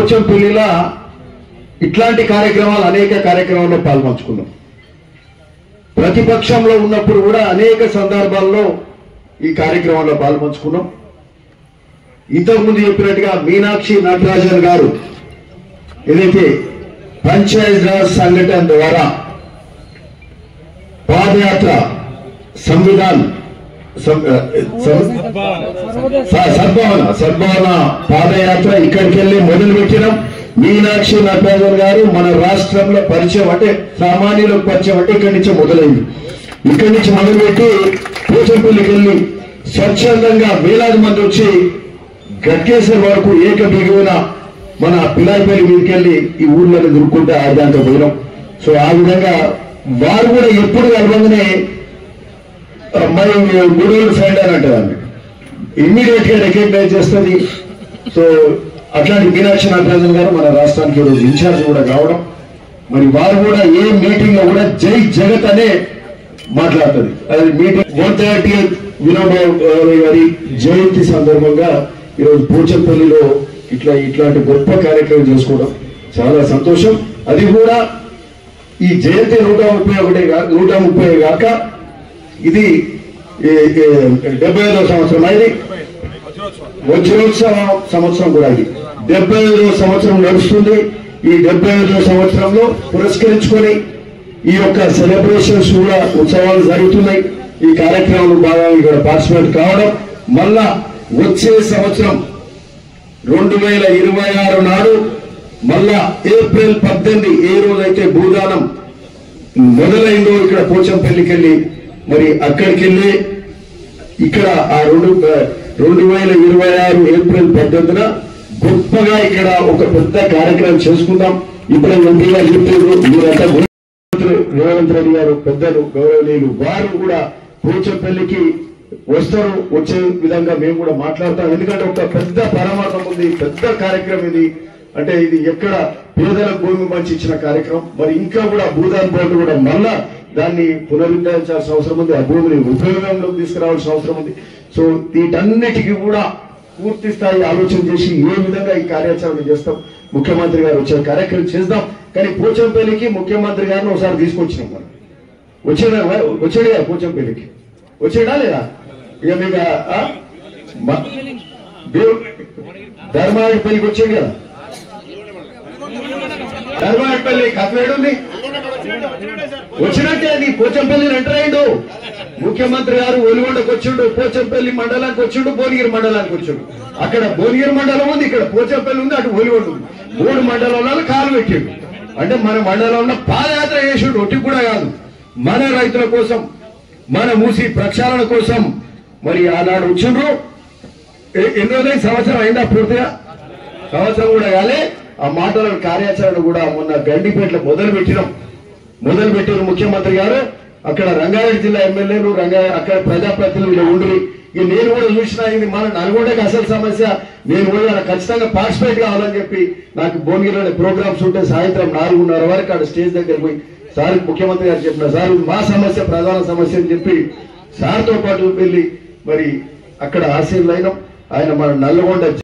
పోచంపల్లిలో ఇట్లాంటి కార్యక్రమాలు అనేక కార్యక్రమాల్లో పాల్పంచుకున్నాం. ప్రతిపక్షంలో ఉన్నప్పుడు కూడా అనేక సందర్భాల్లో ఈ కార్యక్రమాల్లో పాల్పంచుకున్నాం. ఇంతకుముందు చెప్పినట్టుగా మీనాక్షి నటరాజన్ గారు ఏదైతే పంచాయత్ రాజ్ సంఘటన ద్వారా పాదయాత్ర సంవిధాన్ సద్భావన పాదయాత్ర ఇక్కడికి వెళ్ళి మొదలు పెట్టినాం. మీనాక్షి నటరాజన్ గారు మన రాష్ట్రంలో పరిచయం అంటే సామాన్యులకు పరిచయం అంటే ఇక్కడి నుంచి మొదలైంది. ఇక్కడి నుంచి మొదలుపెట్టి పోచంపల్లికి వెళ్ళి స్వచ్ఛందంగా వేలాది మంది వచ్చి గట్కేశ్వర్ వరకు ఏకబిగున మన పిల్లాయిపల్లి మీదకి వెళ్ళి ఈ ఊర్లను దురుక్కుంటే ఆదాంతో పోయినాం. సో ఆ విధంగా వారు కూడా ఎప్పుడు కలవంగానే మరి గూడూరు సైడ్ అని అంటారు, ఇమ్మీడియట్ గా రికగ్నైజ్ చేస్తుంది. సో అట్లాంటి మీనాక్షి నటరాజన్ గారు మన రాష్ట్రానికి ఈరోజు ఇన్ఛార్జ్ కూడా కావడం, మరి వారు కూడా ఏ మీటింగ్ లో కూడా జై జగత్ అనే మాట్లాడుతుంది. అది మీటింగ్ 130th వినోబాబు గారి జయంతి సందర్భంగా ఈరోజు పోచంపల్లిలో ఇట్లాంటి గొప్ప కార్యక్రమం చేసుకోవడం చాలా సంతోషం. అది కూడా ఈ జయంతి 130 కాక ఇది 75వ సంవత్సరం. అది వజ్రోత్సవ సంవత్సరం కూడా ఇది 75వ సంవత్సరం నడుస్తుంది. ఈ 75వ సంవత్సరంలో పురస్కరించుకొని ఈ యొక్క సెలబ్రేషన్స్ కూడా ఉత్సవాలు జరుగుతున్నాయి. ఈ కార్యక్రమంలో భాగంగా ఇక్కడ పార్టిసిపేట్ కావడం, మళ్ళా వచ్చే సంవత్సరం 2026 నాడు మళ్ళా ఏప్రిల్ 18 ఏ రోజైతే భూదానం మొదలైందో ఇక్కడ పోచంపల్లికి వెళ్ళి మరి అక్కడికి వెళ్ళి ఇక్కడ ఆ 2026 ఏప్రిల్ 18న గొప్పగా ఇక్కడ ఒక పెద్ద కార్యక్రమం చేసుకుందాం. ఇప్పుడు ఎంపీ గారు చెప్పారు, మీరంతా రేవంత్ రెడ్డి గారు పెద్దలు గౌరవనీయులు వారు కూడా పోచంపల్లికి వస్తారు. వచ్చే విధంగా మేము కూడా మాట్లాడతాం. ఎందుకంటే ఒక పెద్ద పరమార్థం ఉంది, పెద్ద కార్యక్రమం ఇది. అంటే ఇది ఎక్కడ పేదలకు భూమి మంచి ఇచ్చిన కార్యక్రమం. మరి ఇంకా కూడా భూదాన్ బోర్డు కూడా మళ్ళా దాన్ని పునరుద్ధరించాల్సిన అవసరం ఉంది, ఆ భూమిని ఉపయోగంలోకి తీసుకురావాల్సిన అవసరం ఉంది. సో వీటన్నిటికీ కూడా పూర్తి స్థాయి ఆలోచన చేసి ఏ విధంగా ఈ కార్యాచరణ చేస్తాం, ముఖ్యమంత్రి గారు వచ్చే కార్యక్రమం చేద్దాం. కానీ పోచంపల్లికి ముఖ్యమంత్రి గారిని ఒకసారి తీసుకొచ్చినాం. మనం వచ్చాడుగా పోచంపల్లికి, వచ్చాడా లేదా? ఇక మీకు ధర్మారెడ్డిపల్లికి వచ్చాడు కదా, ధర్మారెడ్డిపల్లి కథవేడుంది వచ్చినట్టే. అది పోచంపల్లిని ఎంటర్ అయ్యిండు ముఖ్యమంత్రి గారు. ఒలిగొండకు వచ్చిండు, పోచంపల్లి మండలానికి వచ్చిండు, భువనగిరి మండలానికి వచ్చిండు. అక్కడ భువనగిరి మండలం ఉంది, ఇక్కడ పోచంపల్లి ఉంది, అటు ఒలిగొండ ఉంది. 3 మండలాలలో కాలు పెట్టిండు. అంటే మన మండలంలో పాదయాత్ర చేసిండు, ఒట్టి కూడా కాదు. మన రైతుల కోసం, మన మూసి ప్రక్షాళన కోసం మరి ఆనాడు వచ్చిండ్రు. ఎన్ని రోజులైంది? సంవత్సరం అయిందా? పూర్తిగా సంవత్సరం కూడా కాలే. ఆ మాటల కార్యాచరణ కూడా మొన్న గండిపేటలో మొదలుపెట్టిన ముఖ్యమంత్రి గారు. అక్కడ రంగారెడ్డి జిల్లా ఎమ్మెల్యేలు అక్కడ ప్రజాప్రతినిధులు ఉండి ఇక నేను కూడా చూసినా, ఇది మన నల్గొండకి అసలు సమస్య. నేను కూడా ఖచ్చితంగా పార్టిసిపేట్ కావాలని చెప్పి నాకు భువనగిరిలోని ప్రోగ్రామ్స్ ఉంటే సాయంత్రం 4:30 వరకు అక్కడ స్టేజ్ దగ్గర పోయి సార్ ముఖ్యమంత్రి గారు చెప్పిన, సార్ మా సమస్య ప్రధాన సమస్య అని చెప్పి సార్తో పాటు వెళ్ళి మరి అక్కడ ఆశీర్లైనం. ఆయన మన నల్గొండ